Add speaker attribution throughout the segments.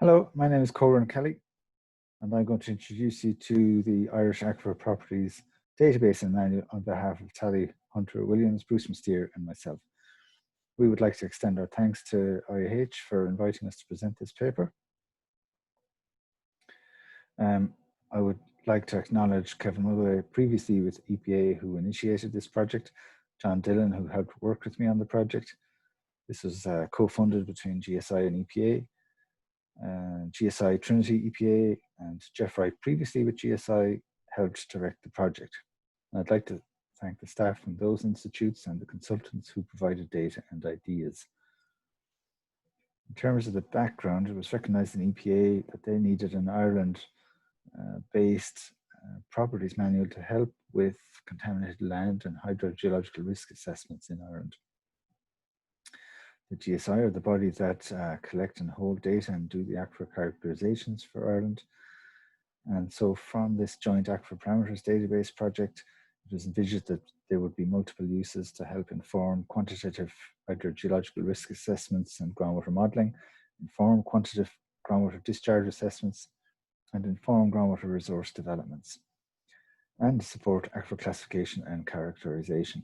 Speaker 1: Hello, my name is Coran Kelly, and I'm going to introduce you to the Irish Aquifer Properties database and manual on behalf of Tally Hunter Williams, Bruce Musteer, and myself. We would like to extend our thanks to IAH for inviting us to present this paper. I would like to acknowledge Kevin Mulway, previously with EPA, who initiated this project, John Dillon, who helped work with me on the project. This was co-funded between GSI and EPA. GSI Trinity EPA and Jeff Wright, previously with GSI, helped direct the project. And I'd like to thank the staff from those institutes and the consultants who provided data and ideas. In terms of the background, it was recognized in EPA that they needed an Ireland-based properties manual to help with contaminated land and hydrogeological risk assessments in Ireland. The GSI are the bodies that collect and hold data and do the aquifer characterizations for Ireland. And so from this joint aquifer parameters database project, it was envisaged that there would be multiple uses to help inform quantitative hydrogeological risk assessments and groundwater modeling, inform quantitative groundwater discharge assessments, and inform groundwater resource developments, and support aquifer classification and characterization.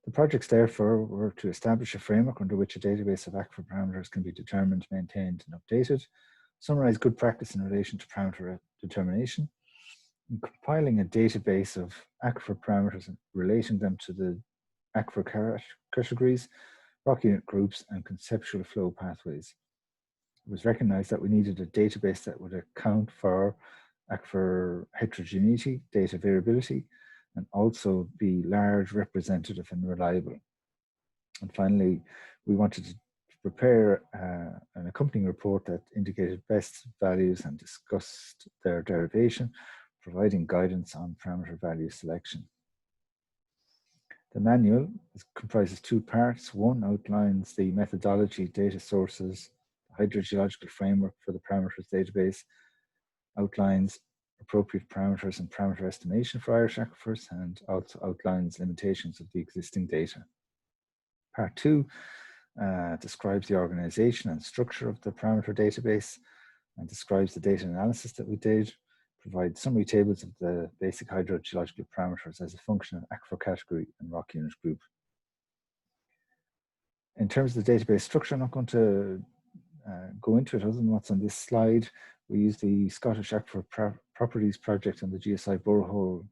Speaker 1: The projects, therefore, were to establish a framework under which a database of aquifer parameters can be determined, maintained, and updated, summarize good practice in relation to parameter determination, and compiling a database of aquifer parameters and relating them to the aquifer categories, rock unit groups, and conceptual flow pathways. It was recognized that we needed a database that would account for aquifer heterogeneity, data variability, and also be large, representative, and reliable. And finally, we wanted to prepare an accompanying report that indicated best values and discussed their derivation, providing guidance on parameter value selection. The manual comprises two parts. One outlines the methodology, data sources, the hydrogeological framework for the parameters database, outlines appropriate parameters and parameter estimation for Irish aquifers, and also outlines limitations of the existing data. Part two describes the organization and structure of the parameter database and describes the data analysis that we did, provides summary tables of the basic hydrogeological parameters as a function of aquifer category and rock unit group. In terms of the database structure, I'm not going to go into it other than what's on this slide. We use the Scottish Aquifer Properties Project and the GSI borehole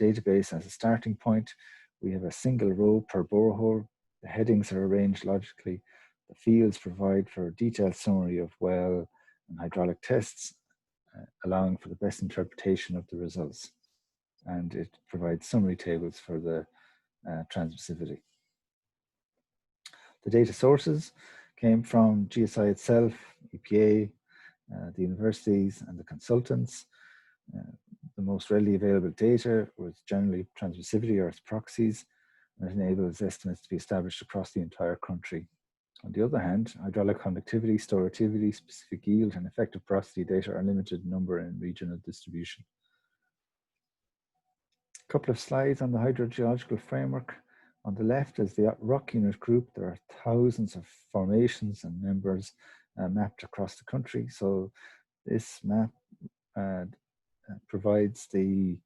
Speaker 1: database as a starting point. We have a single row per borehole. The headings are arranged logically. The fields provide for a detailed summary of well and hydraulic tests, allowing for the best interpretation of the results. And it provides summary tables for the transmissivity. The data sources came from GSI itself, EPA, the universities, and the consultants. The most readily available data was generally transmissivity or its proxies, and it enables estimates to be established across the entire country. On the other hand, hydraulic conductivity, storativity, specific yield, and effective porosity data are limited in number and regional distribution. A couple of slides on the hydrogeological framework. On the left is the rock unit group. There are thousands of formations and members mapped across the country. So this map provides the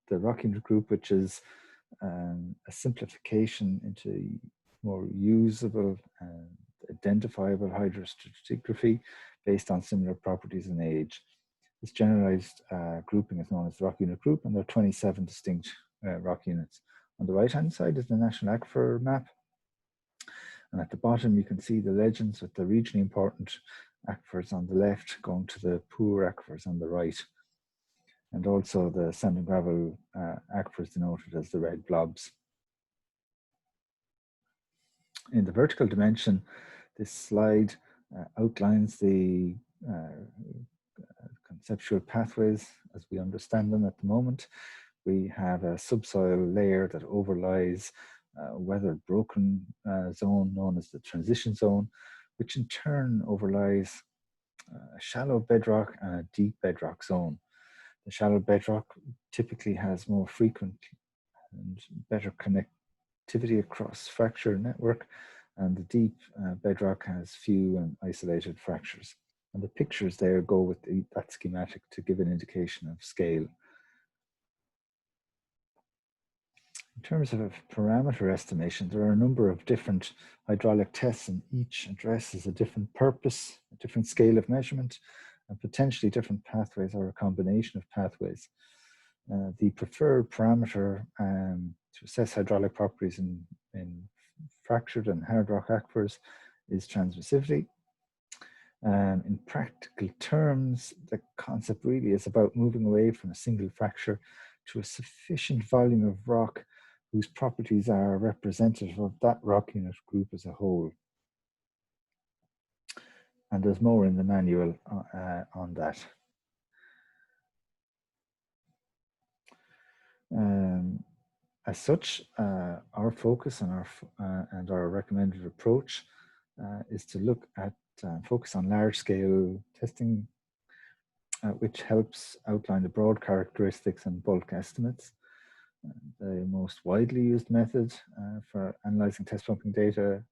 Speaker 1: rock unit group, which is a simplification into more usable and identifiable hydrostratigraphy based on similar properties and age. This generalized grouping is known as the rock unit group, and there are 27 distinct rock units. On the right-hand side is the National Aquifer Map. And at the bottom, you can see the legends with the regionally important aquifers on the left going to the poor aquifers on the right. And also the sand and gravel aquifers denoted as the red blobs. In the vertical dimension, this slide outlines the conceptual pathways as we understand them at the moment. We have a subsoil layer that overlies a weathered broken zone known as the transition zone, which in turn overlies a shallow bedrock and a deep bedrock zone. The shallow bedrock typically has more frequent and better connectivity across fracture network, and the deep bedrock has few and isolated fractures. And the pictures there go with that schematic to give an indication of scale. In terms of parameter estimation, there are a number of different hydraulic tests, and each addresses a different purpose, a different scale of measurement, and potentially different pathways or a combination of pathways. The preferred parameter to assess hydraulic properties in fractured and hard rock aquifers is transmissivity. In practical terms, the concept really is about moving away from a single fracture to a sufficient volume of rock whose properties are representative of that rock unit group as a whole. And there's more in the manual on that. As such, our focus and our recommended approach is to look at focus on large-scale testing, which helps outline the broad characteristics and bulk estimates. The most widely used method for analysing test pumping data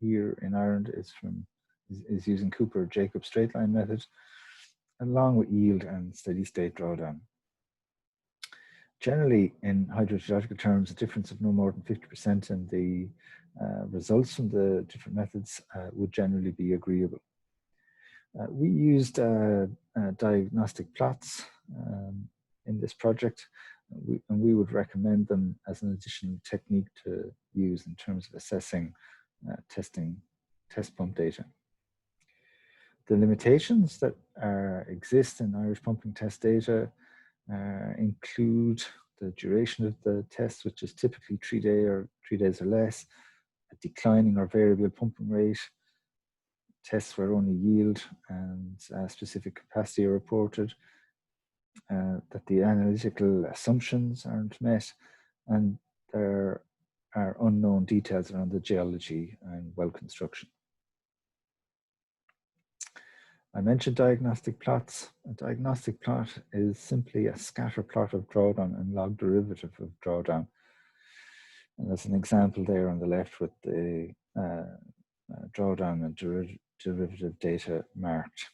Speaker 1: here in Ireland is using Cooper-Jacobs straight line method, along with yield and steady state drawdown. Generally, in hydrogeological terms, a difference of no more than 50% in the results from the different methods would generally be agreeable. We used diagnostic plots in this project, and we would recommend them as an additional technique to use in terms of assessing test pump data. The limitations that exist in Irish pumping test data include the duration of the test, which is typically 3 days or less, a declining or variable pumping rate, tests where only yield and specific capacity are reported, that the analytical assumptions aren't met, and there are unknown details around the geology and well construction. I mentioned diagnostic plots. A diagnostic plot is simply a scatter plot of drawdown and log derivative of drawdown. And there's an example there on the left with the drawdown and derivative data marked.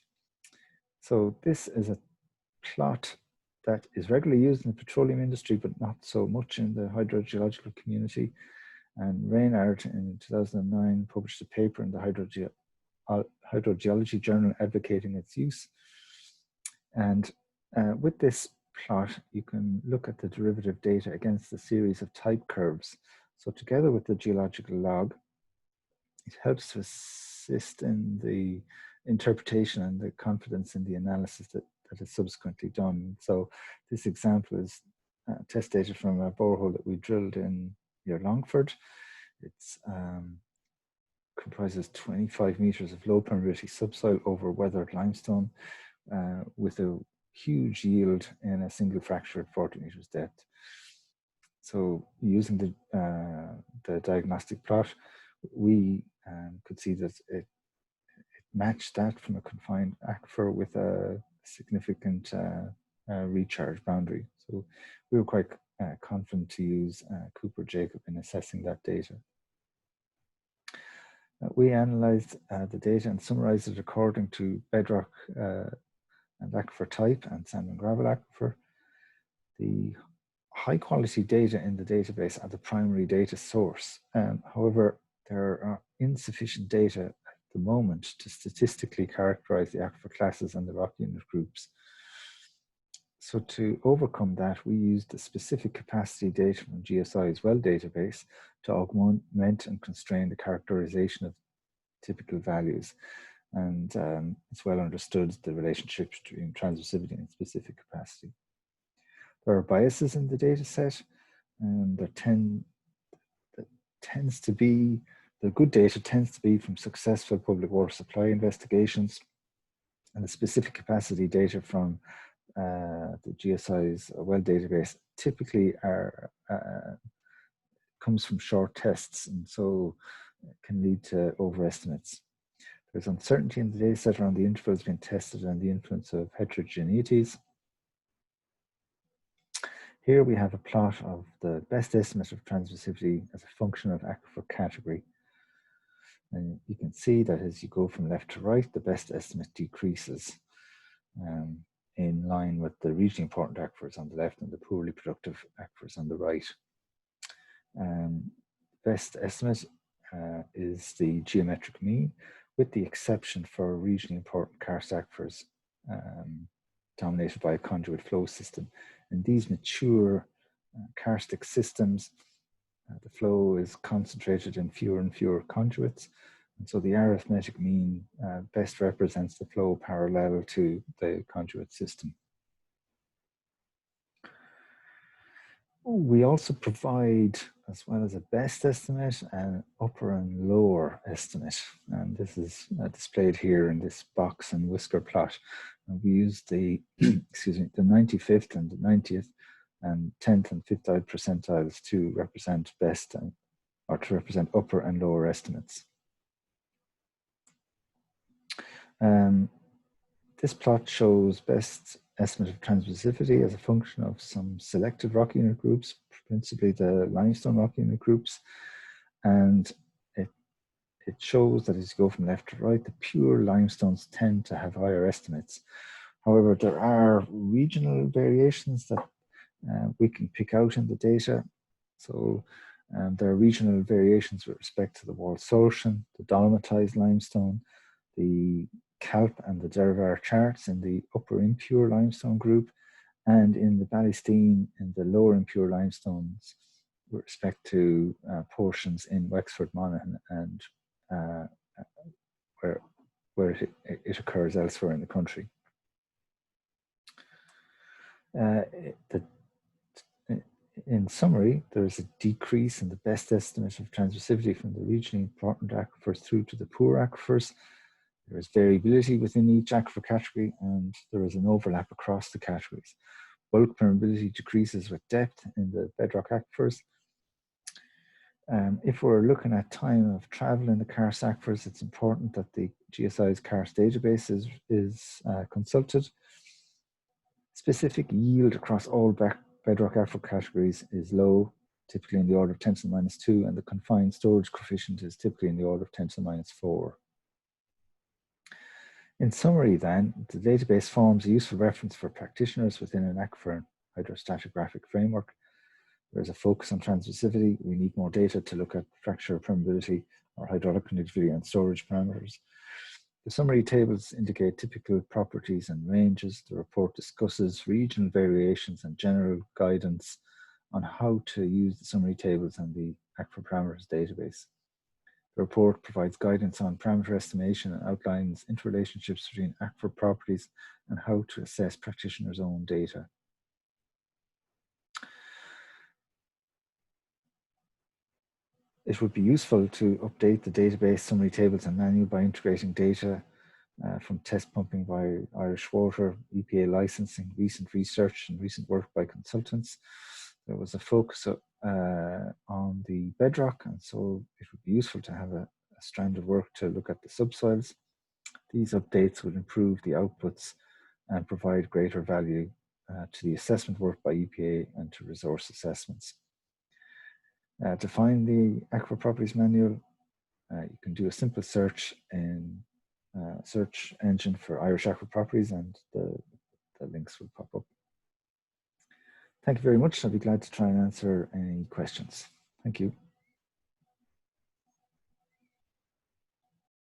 Speaker 1: So this is a plot that is regularly used in the petroleum industry, but not so much in the hydrogeological community. And Reynard in 2009 published a paper in the Hydrogeology Journal advocating its use. And with this plot, you can look at the derivative data against a series of type curves. So together with the geological log, it helps to assist in the interpretation and the confidence in the analysis that is subsequently done. So this example is test data from a borehole that we drilled in near Longford. It's comprises 25 meters of low permeability subsoil over weathered limestone with a huge yield in a single fracture at 40 meters depth. So using the diagnostic plot, we could see that it matched that from a confined aquifer with a significant recharge boundary. So we were quite confident to use Cooper-Jacobs in assessing that data. We analysed the data and summarised it according to bedrock and aquifer type and sand and gravel aquifer. The high quality data in the database are the primary data source. However, there are insufficient data at the moment to statistically characterise the aquifer classes and the rock unit groups. So to overcome that, we used the specific capacity data from GSI's well database to augment and constrain the characterization of typical values. And it's well understood the relationship between transmissivity and specific capacity. There are biases in the data set, and the good data tends to be from successful public water supply investigations, and the specific capacity data from the GSI's well database typically comes from short tests, and so can lead to overestimates. There's uncertainty in the data set around the intervals being tested and the influence of heterogeneities. Here we have a plot of the best estimate of transmissivity as a function of aquifer category. And you can see that as you go from left to right, the best estimate decreases in line with the regionally important aquifers on the left and the poorly productive aquifers on the right. Best estimate is the geometric mean, with the exception for regionally important karst aquifers dominated by a conduit flow system. In these mature karstic systems, the flow is concentrated in fewer and fewer conduits, and so the arithmetic mean best represents the flow parallel to the conduit system. We also provide, as well as a best estimate, an upper and lower estimate. And this is displayed here in this box and whisker plot. And we use the, excuse me, the 95th and the 90th and 10th and 5th percentiles to represent best or to represent upper and lower estimates. This plot shows best estimate of transmissivity as a function of some selected rock unit groups, principally the limestone rock unit groups. And it shows that as you go from left to right, the pure limestones tend to have higher estimates. However, there are regional variations that we can pick out in the data. So there are regional variations with respect to the Waldsortian, the dolomitized limestone, the Calp and the Derivar charts in the upper impure limestone group, and in the Ballystine in the lower impure limestones with respect to portions in Wexford, Monaghan, and where it occurs elsewhere in the country. In summary, there is a decrease in the best estimate of transmissivity from the regionally important aquifers through to the poor aquifers. There is variability within each aquifer category, and there is an overlap across the categories. Bulk permeability decreases with depth in the bedrock aquifers. If we're looking at time of travel in the karst aquifers, it's important that the GSI's karst database is consulted. Specific yield across all bedrock aquifer categories is low, typically in the order of 10 to the minus 2, and the confined storage coefficient is typically in the order of 10 to the minus 4. In summary then, the database forms a useful reference for practitioners within an aquifer hydrostratigraphic framework. There's a focus on transmissivity. We need more data to look at fracture permeability or hydraulic conductivity and storage parameters. The summary tables indicate typical properties and ranges. The report discusses regional variations and general guidance on how to use the summary tables and the aquifer parameters database. The report provides guidance on parameter estimation and outlines interrelationships between aquifer properties and how to assess practitioners' own data. It would be useful to update the database, summary tables and manual by integrating data from test pumping by Irish Water, EPA licensing, recent research and recent work by consultants. There was a focus on the bedrock, and so it would be useful to have a strand of work to look at the subsoils. These updates would improve the outputs and provide greater value to the assessment work by EPA and to resource assessments. To find the Aquifer Properties Manual, you can do a simple search in search engine for Irish Aquifer Properties, and the links will pop up. Thank you very much. I'll be glad to try and answer any questions. Thank you.